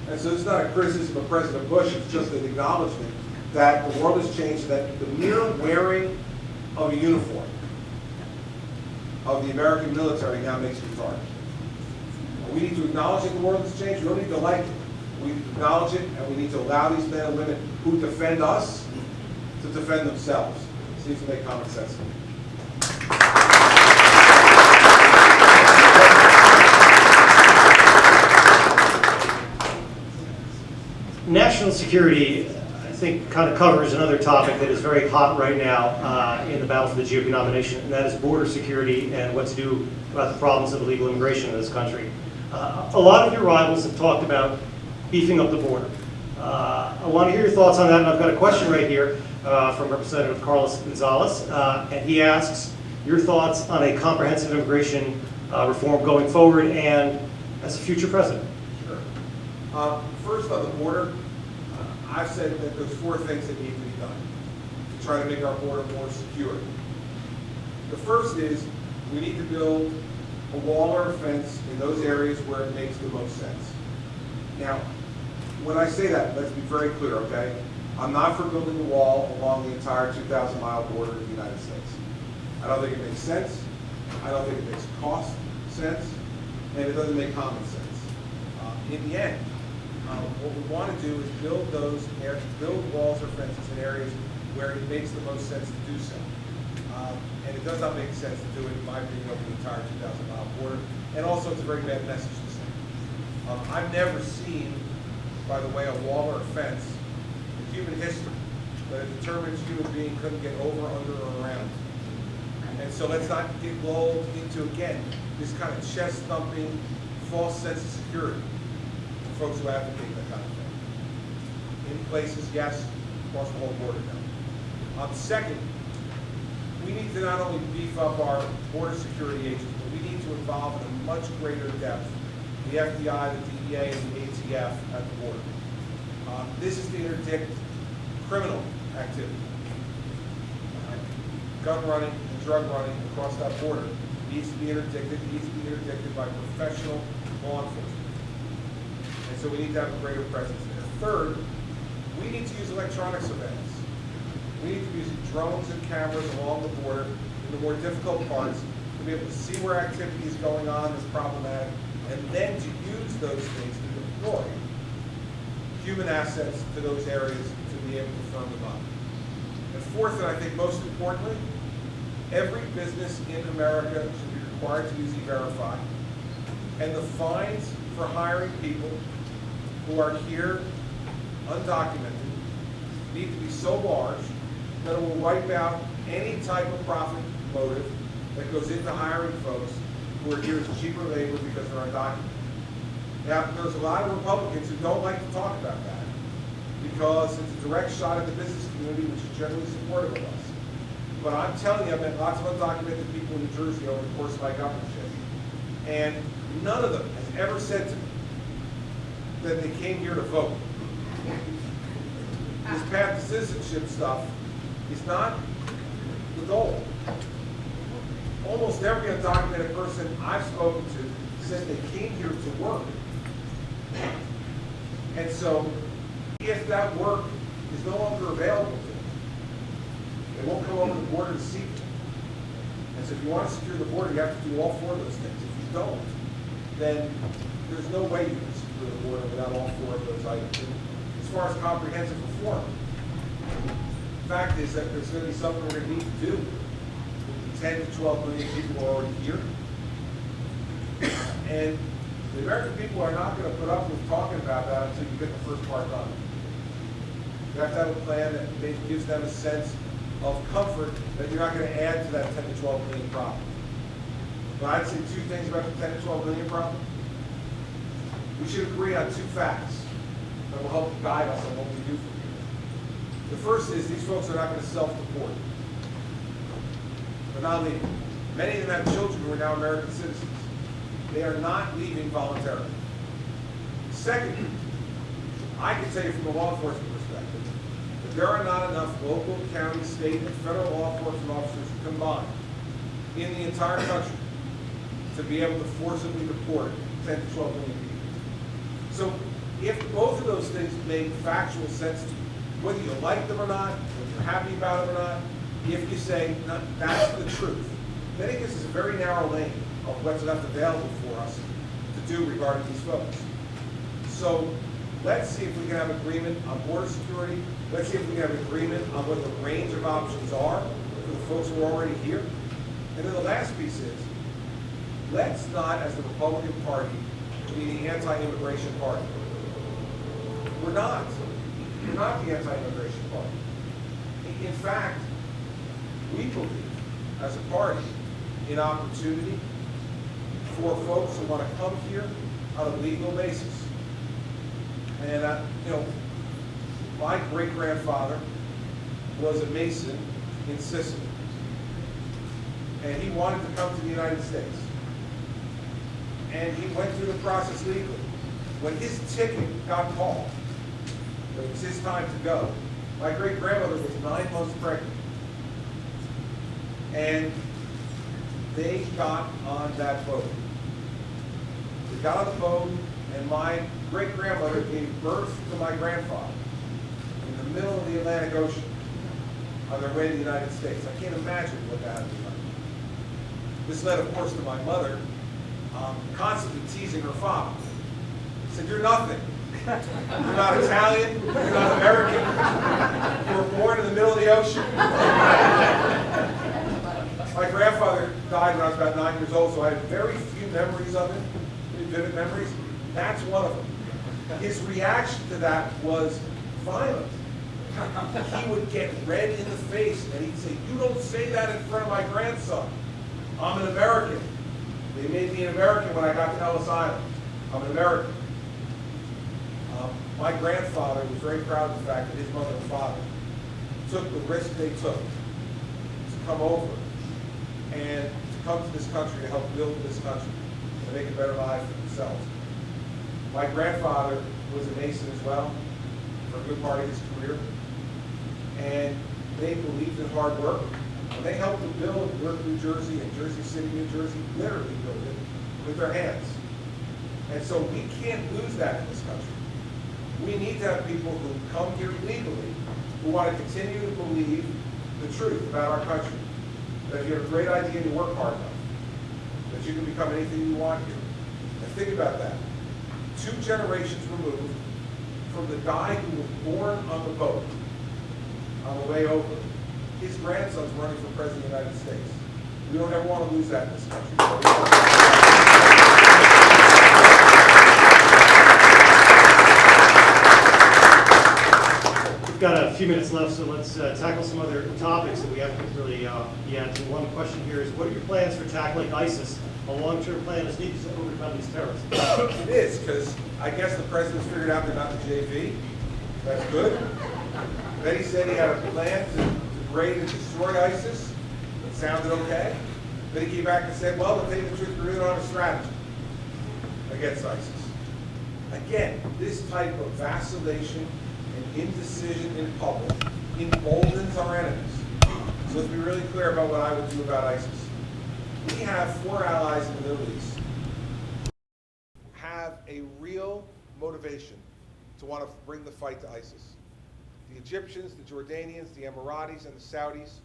And so it's not a criticism of President Bush, it's just an acknowledgement that the world has changed, that the mere wearing of a uniform of the American military now makes you retarded. We need to acknowledge that the world has changed. We don't need to like it. We need to acknowledge it, and we need to allow these men and women who defend us to defend themselves. It seems to make common sense to me. National security, I think, kind of covers another topic that is very hot right now in the battle for the GOP nomination, and that is border security and what to do about the problems of illegal immigration in this country. A lot of your rivals have talked about beefing up the border. I want to hear your thoughts on that, and I've got a question right here from Representative Carlos Gonzalez, and he asks your thoughts on a comprehensive immigration reform going forward and as a future president. Sure. First on the border, I've said that there's four things that need to be done to try to make our border more secure. The first is we need to build a wall or a fence in those areas where it makes the most sense. Now, when I say that, let's be very clear, okay? I'm not for building a wall along the entire 2,000-mile border of the United States. I don't think it makes sense. I don't think it makes cost sense, and it doesn't make common sense. In the end, what we want to do is build walls or fences in areas where it makes the most sense to do so. And it does not make sense to do it, in my opinion, over the entire 2,000-mile border. And also, it's a very bad message to send. I've never seen, by the way, a wall or a fence in human history that a determined human being couldn't get over, under, or around. And so let's not get lulled into, again, this kind of chest-thumping, false sense of security for folks who advocate that kind of thing. In places, yes, across the whole border now. Second, we need to not only beef up our border security agents, but we need to involve in a much greater depth the FBI, the DEA, and the ATF at the border. This is to interdict criminal activity. Gun running and drug running across that border needs to be interdicted by professional law enforcement. And so we need to have a greater presence there. Third, we need to use electronic surveillance. We need to be using drones and cameras along the border in the more difficult parts to be able to see where activity is going on that's problematic, and then to use those things to deploy human assets to those areas to be able to firm them up. And fourth, and I think most importantly, every business in America should be required to use E-Verify, and the fines for hiring people who are here undocumented need to be so large that it will wipe out any type of profit motive that goes into hiring folks who are here as cheaper labor because they're undocumented. Now, there's a lot of Republicans who don't like to talk about that because it's a direct shot at the business community, which is generally supportive of us. But I'm telling you, I've met lots of undocumented people in New Jersey over the course of my governorship, and none of them has ever said to me that they came here to vote. This path to citizenship stuff is not the goal. Almost every undocumented person I've spoken to says they came here to work. And so, if that work is no longer available to them, they won't come over the border to seek it. And so if you want to secure the border, you have to do all four of those things. If you don't, then there's no way you can secure the border without all four of those items. And as far as comprehensive reform, the fact is that there's going to be something we're going to need to do with the 10 to 12 million people who are already here. And the American people are not going to put up with talking about that until you get the first part done. You have to have a plan that gives them a sense of comfort that you're not going to add to that 10 to 12 million problem. But I'd say two things about the 10 to 12 million problem. We should agree on two facts that will help guide us on what we do from here. The first is these folks are not going to self-deport. They're not leaving. Many of them have children who are now American citizens. They are not leaving voluntarily. Second, I can tell you from a law enforcement perspective that there are not enough local, county, state, and federal law enforcement officers combined in the entire country to be able to forcibly deport 10 to 12 million people. So if both of those things make factual sense to you, whether you like them or not, whether you're happy about them or not, if you say, no, that's the truth, then it gives us a very narrow lane of what's left available for us to do regarding these folks. So let's see if we can have agreement on border security. Let's see if we can have agreement on what the range of options are for the folks who are already here. And then the last piece is, let's not, as the Republican Party, be the anti-immigration party. We're not. We're not the anti-immigration party. In fact, we believe, as a party, in opportunity for folks who want to come here on a legal basis. And, my great-grandfather was a Mason in Sicily. And he wanted to come to the United States. And he went through the process legally. When his ticket got called, it was his time to go, my great-grandmother was 9 months pregnant. And they got on that boat. They got on the boat, and my great-grandmother gave birth to my grandfather in the middle of the Atlantic Ocean on their way to the United States. I can't imagine what that would be like. This led, of course, to my mother constantly teasing her father. She said, "You're nothing. You're not Italian. You're not American. You were born in the middle of the ocean." My grandfather died when I was about 9 years old, so I have very few memories of him, very vivid memories. That's one of them. His reaction to that was violent. He would get red in the face and he'd say, "You don't say that in front of my grandson. I'm an American. They made me an American when I got to Ellis Island. I'm an American." My grandfather was very proud of the fact that his mother and father took the risk they took to come over and to come to this country to help build this country and make a better life for themselves. My grandfather was a Mason as well for a good part of his career, and they believed in hard work. And they helped to build Newark, New Jersey, and Jersey City, New Jersey, literally build it with their hands. And so we can't lose that in this country. We need to have people who come here legally, who want to continue to believe the truth about our country. That if you have a great idea and you work hard enough, that you can become anything you want here. And think about that. 2 generations removed from the guy who was born on the boat on the way over, his grandson's running for president of the United States. We don't ever want to lose that in this country. We've got a few minutes left, so let's tackle some other topics that we haven't really yet. So one question here is, what are your plans for tackling ISIS? A long-term plan is needed to overcome these terrorists. It is, because I guess the president's figured out they're not the JV. That's good. Then he said he had a plan to degrade and destroy ISIS. It sounded okay. Then he came back and said, well, to tell you the truth, we really don't have a strategy against ISIS. Again, this type of vacillation and indecision in public emboldens our enemies. So let's be really clear about what I would do about ISIS. We have 4 allies in the Middle East who have a real motivation to want to bring the fight to ISIS. The Egyptians, the Jordanians, the Emiratis, and the Saudis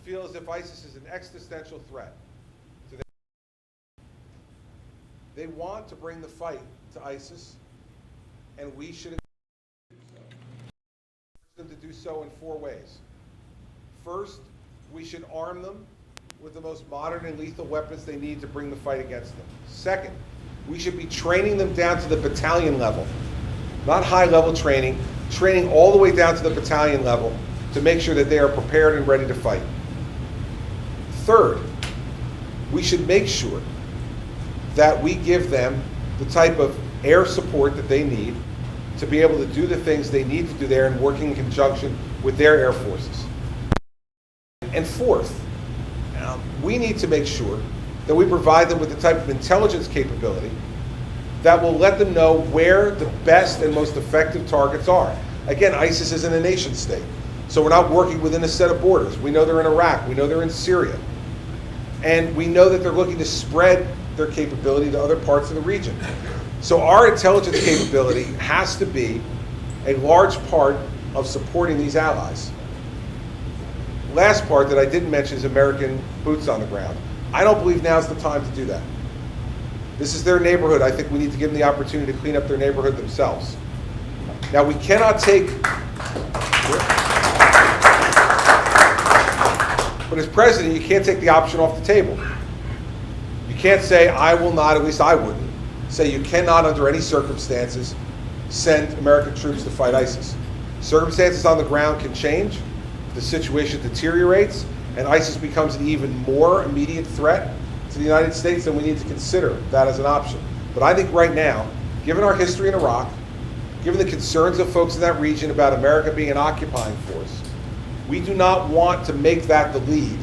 feel as if ISIS is an existential threat to them. They want to bring the fight to ISIS, and we should encourage them to do so in 4 ways. First, we should arm them with the most modern and lethal weapons they need to bring the fight against them. Second, we should be training them down to the battalion level, not high-level training, training all the way down to the battalion level to make sure that they are prepared and ready to fight. Third, we should make sure that we give them the type of air support that they need to be able to do the things they need to do there and working in conjunction with their air forces. And fourth, we need to make sure that we provide them with the type of intelligence capability that will let them know where the best and most effective targets are. Again, ISIS isn't a nation state, so we're not working within a set of borders. We know they're in Iraq, we know they're in Syria, and we know that they're looking to spread their capability to other parts of the region. So our intelligence capability has to be a large part of supporting these allies. Last part that I didn't mention is American boots on the ground. I don't believe now's the time to do that. This is their neighborhood. I think we need to give them the opportunity to clean up their neighborhood themselves. Now, we cannot take, but as president, you can't take the option off the table. You can't say, I will not, at least I wouldn't, say you cannot under any circumstances send American troops to fight ISIS. Circumstances on the ground can change. The situation deteriorates and ISIS becomes an even more immediate threat to the United States, then we need to consider that as an option. But I think right now, given our history in Iraq, given the concerns of folks in that region about America being an occupying force, we do not want to make that the lead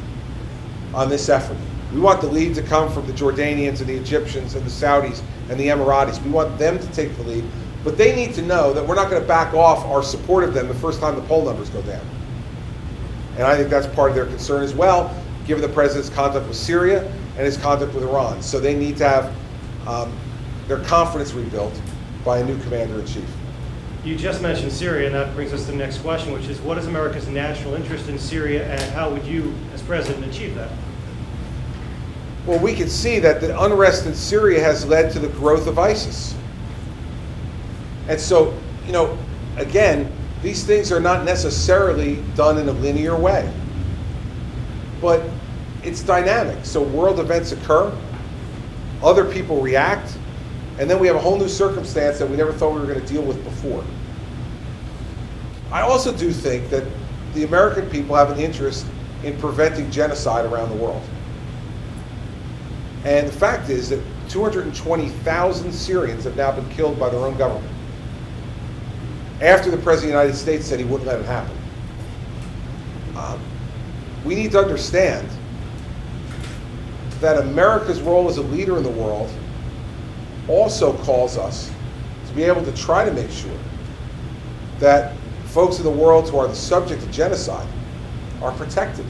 on this effort. We want the lead to come from the Jordanians and the Egyptians and the Saudis and the Emiratis. We want them to take the lead, but they need to know that we're not going to back off our support of them the first time the poll numbers go down. And I think that's part of their concern as well, given the president's conduct with Syria and his conduct with Iran. So they need to have their confidence rebuilt by a new commander-in-chief. You just mentioned Syria, and that brings us to the next question, which is, what is America's national interest in Syria, and how would you, as president, achieve that? Well, we can see that the unrest in Syria has led to the growth of ISIS. And so, again, these things are not necessarily done in a linear way. But it's dynamic. So world events occur, other people react, and then we have a whole new circumstance that we never thought we were going to deal with before. I also do think that the American people have an interest in preventing genocide around the world. And the fact is that 220,000 Syrians have now been killed by their own government, after the President of the United States said he wouldn't let it happen. We need to understand that America's role as a leader in the world also calls us to be able to try to make sure that folks in the world who are the subject of genocide are protected,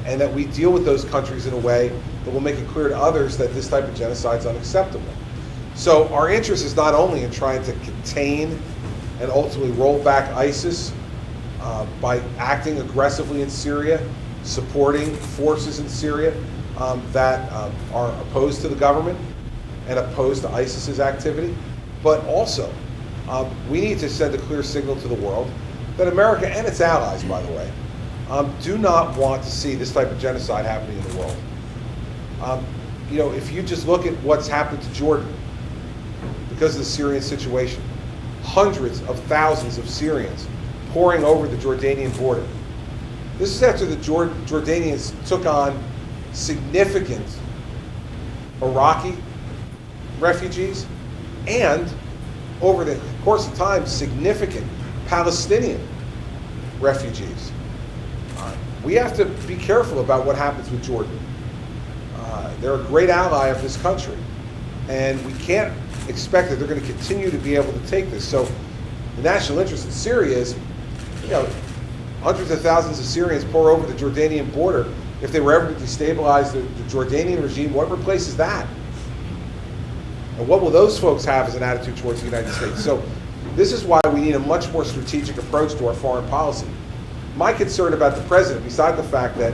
and that we deal with those countries in a way that will make it clear to others that this type of genocide is unacceptable. So our interest is not only in trying to contain and ultimately roll back ISIS by acting aggressively in Syria, supporting forces in Syria that are opposed to the government and opposed to ISIS's activity, but also we need to send a clear signal to the world that America and its allies, by the way, do not want to see this type of genocide happening in the world. If you just look at what's happened to Jordan because of the Syrian situation, hundreds of thousands of Syrians pouring over the Jordanian border. This is after the Jordanians took on significant Iraqi refugees and, over the course of time, significant Palestinian refugees. We have to be careful about what happens with Jordan. They're a great ally of this country, and we can't expect that they're going to continue to be able to take this. So the national interest in Syria is, hundreds of thousands of Syrians pour over the Jordanian border. If they were ever to destabilize the Jordanian regime, what replaces that? And what will those folks have as an attitude towards the United States? So this is why we need a much more strategic approach to our foreign policy. My concern about the president, beside the fact that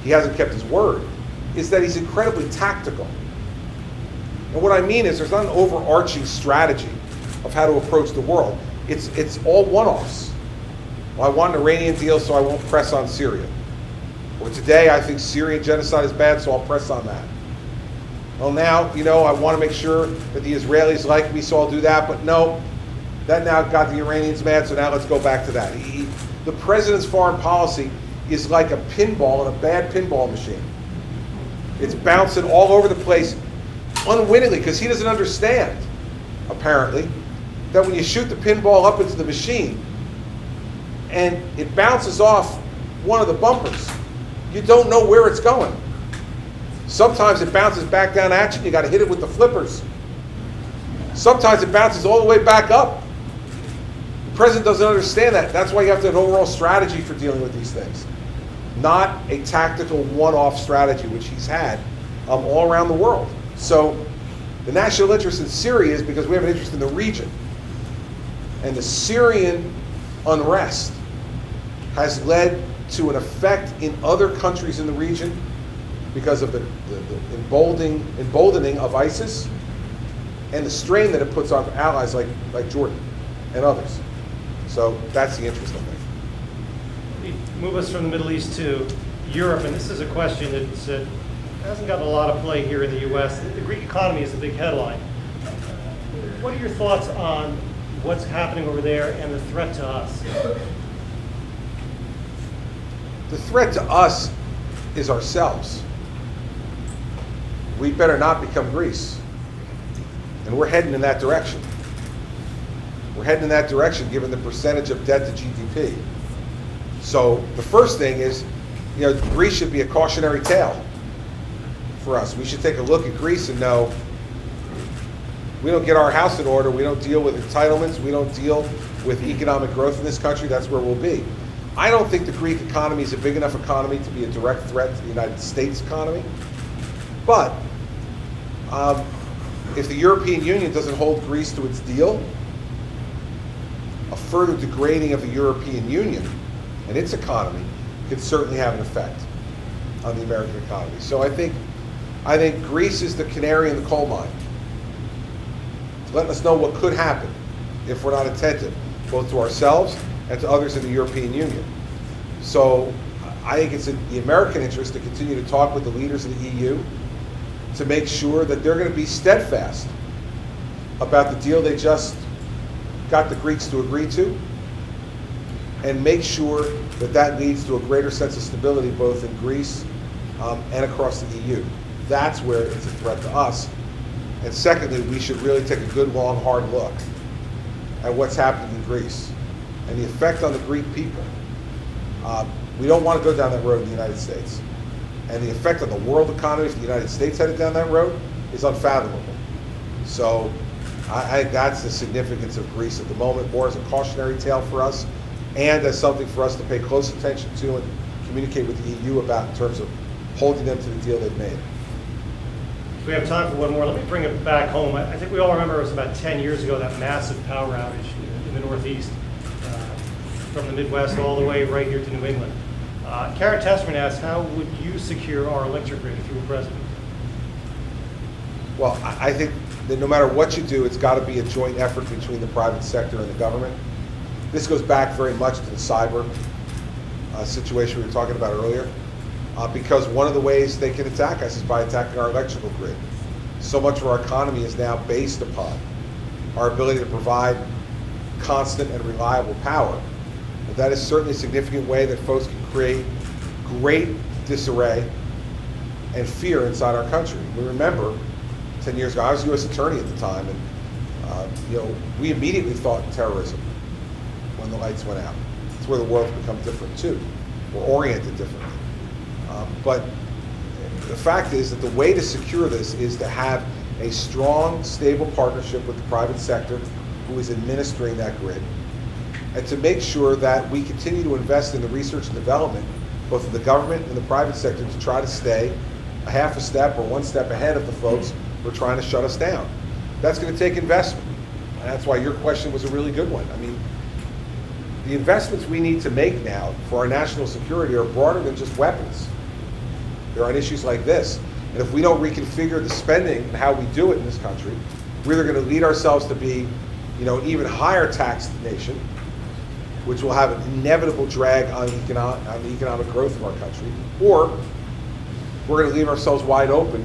he hasn't kept his word, is that he's incredibly tactical. And what I mean is there's not an overarching strategy of how to approach the world. It's all one-offs. Well, I want an Iranian deal, so I won't press on Syria. Or today, I think Syrian genocide is bad, so I'll press on that. Well, now, I want to make sure that the Israelis like me, so I'll do that. But no, that now got the Iranians mad, so now let's go back to that. The president's foreign policy is like a pinball in a bad pinball machine. It's bouncing all over the place unwittingly, because he doesn't understand, apparently, that when you shoot the pinball up into the machine and it bounces off one of the bumpers, you don't know where it's going. Sometimes it bounces back down at you, you got to hit it with the flippers. Sometimes it bounces all the way back up. The president doesn't understand that. That's why you have to have an overall strategy for dealing with these things. Not a tactical one-off strategy, which he's had all around the world. So the national interest in Syria is because we have an interest in the region. And the Syrian unrest has led to an effect in other countries in the region because of the emboldening of ISIS and the strain that it puts on allies like Jordan and others. So that's the interest, I think. Move us from the Middle East to Europe, and this is a question that hasn't gotten a lot of play here in the U.S. The Greek economy is a big headline. What are your thoughts on what's happening over there and the threat to us? The threat to us is ourselves. We better not become Greece. And we're heading in that direction. We're heading in that direction given the percentage of debt to GDP. So the first thing is, Greece should be a cautionary tale for us. We should take a look at Greece and know we don't get our house in order, we don't deal with entitlements, we don't deal with economic growth in this country, that's where we'll be. I don't think the Greek economy is a big enough economy to be a direct threat to the United States economy. But if the European Union doesn't hold Greece to its deal, a further degrading of the European Union and its economy could certainly have an effect on the American economy. So I think I think Greece is the canary in the coal mine. It's letting us know what could happen if we're not attentive, both to ourselves and to others in the European Union. So I think it's in the American interest to continue to talk with the leaders of the EU to make sure that they're going to be steadfast about the deal they just got the Greeks to agree to, and make sure that that leads to a greater sense of stability both in Greece and across the EU. That's where it's a threat to us. And secondly, we should really take a good, long, hard look at what's happening in Greece and the effect on the Greek people. We don't want to go down that road in the United States. And the effect on the world economy if the United States headed down that road is unfathomable. So I think that's the significance of Greece at the moment, more as a cautionary tale for us and as something for us to pay close attention to and communicate with the EU about in terms of holding them to the deal they've made. We have time for one more. Let me bring it back home. I think we all remember it was about 10 years ago, that massive power outage in the Northeast, from the Midwest all the way right here to New England. Karen Tessman asked, how would you secure our electric grid if you were president? Well, I think that no matter what you do, it's got to be a joint effort between the private sector and the government. This goes back very much to the cyber situation we were talking about earlier, because one of the ways they can attack us is by attacking our electrical grid. So much of our economy is now based upon our ability to provide constant and reliable power. But that is certainly a significant way that folks can create great disarray and fear inside our country. We remember 10 years ago, I was U.S. attorney at the time, and we immediately thought terrorism when the lights went out. It's where the world's become different too. We're oriented differently. But the fact is that the way to secure this is to have a strong, stable partnership with the private sector who is administering that grid, and to make sure that we continue to invest in the research and development, both of the government and the private sector, to try to stay a half a step or one step ahead of the folks who are trying to shut us down. That's going to take investment. And that's why your question was a really good one. I mean, the investments we need to make now for our national security are broader than just weapons. They're on issues like this. And if we don't reconfigure the spending and how we do it in this country, we're either going to lead ourselves to be, an even higher taxed nation, which will have an inevitable drag on the economic growth of our country, or we're going to leave ourselves wide open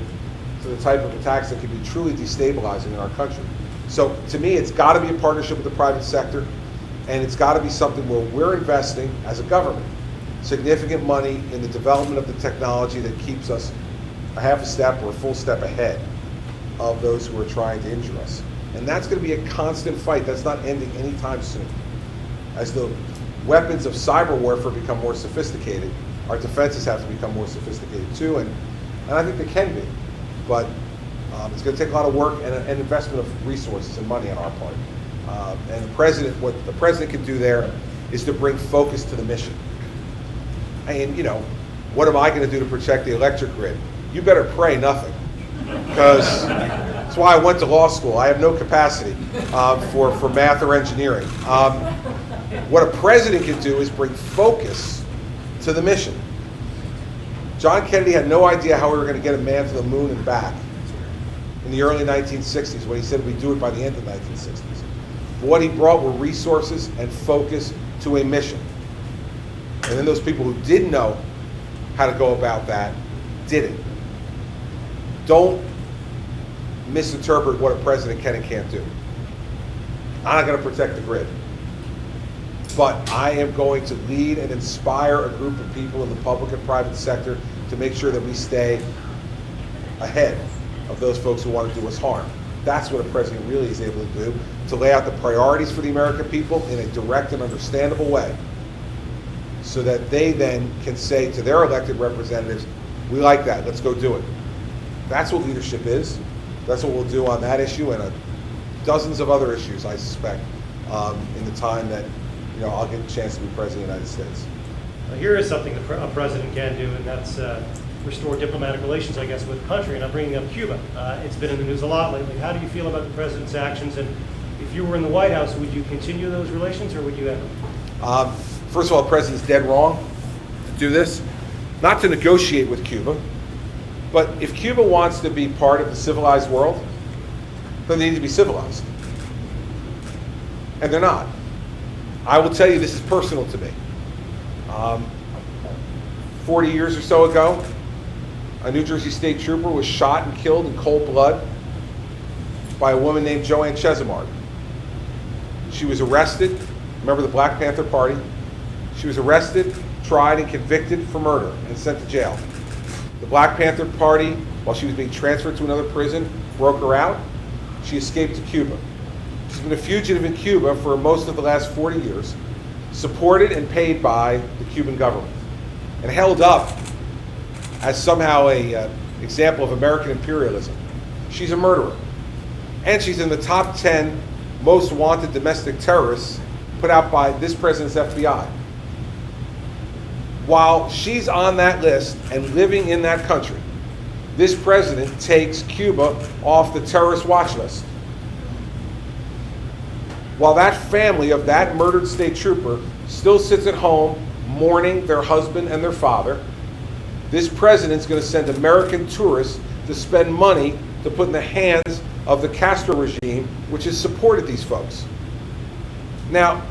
to the type of attacks that can be truly destabilizing in our country. So to me, it's got to be a partnership with the private sector, and it's got to be something where we're investing as a government significant money in the development of the technology that keeps us a half a step or a full step ahead of those who are trying to injure us. And that's going to be a constant fight. That's not ending anytime soon. As the weapons of cyber warfare become more sophisticated, our defenses have to become more sophisticated too, and I think they can be. But it's going to take a lot of work and an investment of resources and money on our part. And what the president can do there is to bring focus to the mission. And what am I going to do to protect the electric grid? You better pray nothing, because that's why I went to law school. I have no capacity for math or engineering. What a president can do is bring focus to the mission. John Kennedy had no idea how we were going to get a man to the moon and back in the early 1960s when he said we'd do it by the end of the 1960s. But what he brought were resources and focus to a mission. And then those people who didn't know how to go about that did it. Don't misinterpret what a president can and can't do. I'm not going to protect the grid. But I am going to lead and inspire a group of people in the public and private sector to make sure that we stay ahead of those folks who want to do us harm. That's what a president really is able to do, to lay out the priorities for the American people in a direct and understandable way, so that they then can say to their elected representatives, we like that, let's go do it. That's what leadership is. That's what we'll do on that issue and dozens of other issues, I suspect, in the time that I'll get a chance to be president of the United States. Here is something a president can do, and that's restore diplomatic relations, I guess, with the country. And I'm bringing up Cuba. It's been in the news a lot lately. How do you feel about the president's actions? And if you were in the White House, would you continue those relations, or would you end them? First of all, the president's dead wrong to do this. Not to negotiate with Cuba, But if Cuba wants to be part of the civilized world, then they need to be civilized. And they're not. I will tell you, this is personal to me. 40 years or so ago, a New Jersey state trooper was shot and killed in cold blood by a woman named Joanne Chesimard. She was arrested, remember the Black Panther Party? She was arrested, tried, and convicted for murder and sent to jail. The Black Panther Party, while she was being transferred to another prison, broke her out. She escaped to Cuba. She's been a fugitive in Cuba for most of the last 40 years, supported and paid by the Cuban government, and held up as somehow an example of American imperialism. She's a murderer. And she's in the top 10 most wanted domestic terrorists put out by this president's FBI. While she's on that list and living in that country, this president takes Cuba off the terrorist watch list. While that family of that murdered state trooper still sits at home mourning their husband and their father, this president's going to send American tourists to spend money to put in the hands of the Castro regime, which has supported these folks. Now,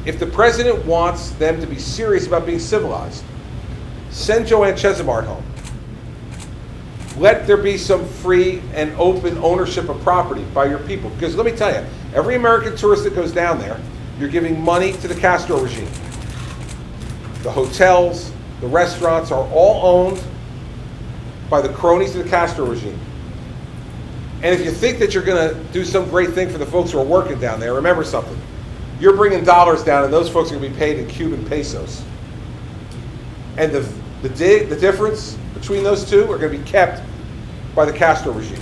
if the president wants them to be serious about being civilized, send Joanne Chesimard home. Let there be some free and open ownership of property by your people. Because let me tell you, every American tourist that goes down there, you're giving money to the Castro regime. The hotels, the restaurants are all owned by the cronies of the Castro regime. And if you think that you're going to do some great thing for the folks who are working down there, remember something. You're bringing dollars down, and those folks are going to be paid in Cuban pesos. And the difference between those two are going to be kept by the Castro regime.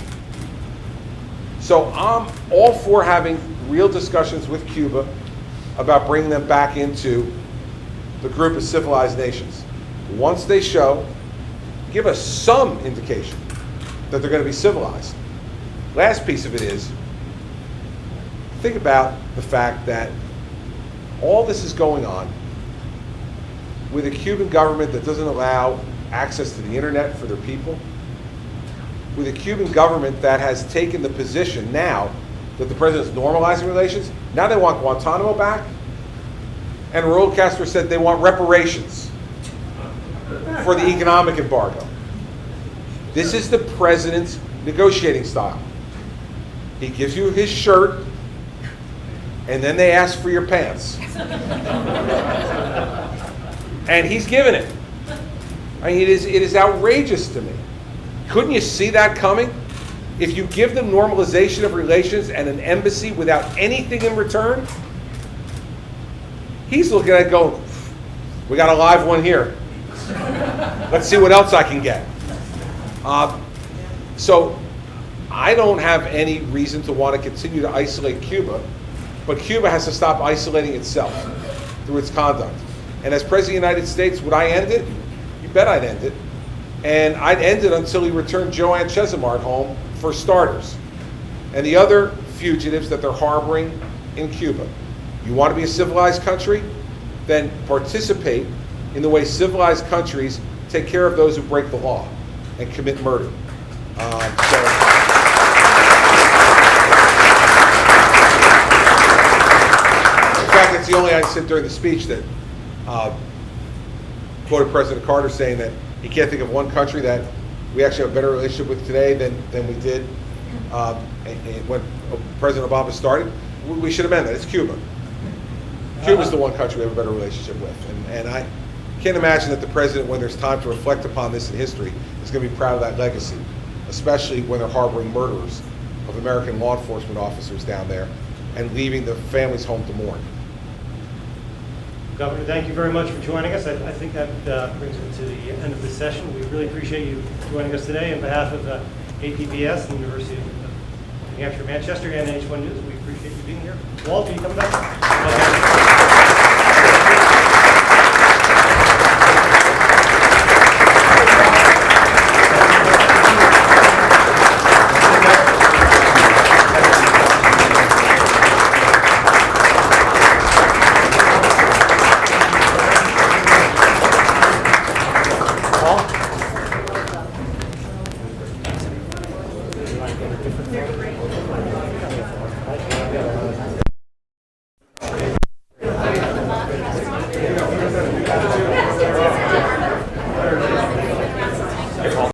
So I'm all for having real discussions with Cuba about bringing them back into the group of civilized nations. Once they show, give us some indication that they're going to be civilized. Last piece of it is, think about the fact that all this is going on with a Cuban government that doesn't allow access to the internet for their people, with a Cuban government that has taken the position now that the president's normalizing relations. Now they want Guantanamo back, and Raul Castro said they want reparations for the economic embargo. This is the president's negotiating style. He gives you his shirt, and then they ask for your pants. And he's giving it. I mean, it is outrageous to me. Couldn't you see that coming? If you give them normalization of relations and an embassy without anything in return, he's looking at it going, we got a live one here. Let's see what else I can get. So I don't have any reason to want to continue to isolate Cuba, but Cuba has to stop isolating itself through its conduct. And as President of the United States, would I end it? You bet I'd end it. And I'd end it until he returned Joanne Chesimard home, for starters, and the other fugitives that they're harboring in Cuba. You want to be a civilized country? Then participate in the way civilized countries take care of those who break the law and commit murder. In fact, it's the only I said during the speech that quoted President Carter saying that he can't think of one country that we actually have a better relationship with today than we did when President Obama started. We should amend that. It's Cuba. Cuba's the one country we have a better relationship with. And I can't imagine that the president, when there's time to reflect upon this in history, is going to be proud of that legacy, especially when they're harboring murderers of American law enforcement officers down there and leaving the families home to mourn. Governor, thank you very much for joining us. I think that brings it to the end of this session. We really appreciate you joining us today on behalf of APPS and the University of New Hampshire, Manchester, and NH1 News. We appreciate you being here. Walt, are you coming back? Okay.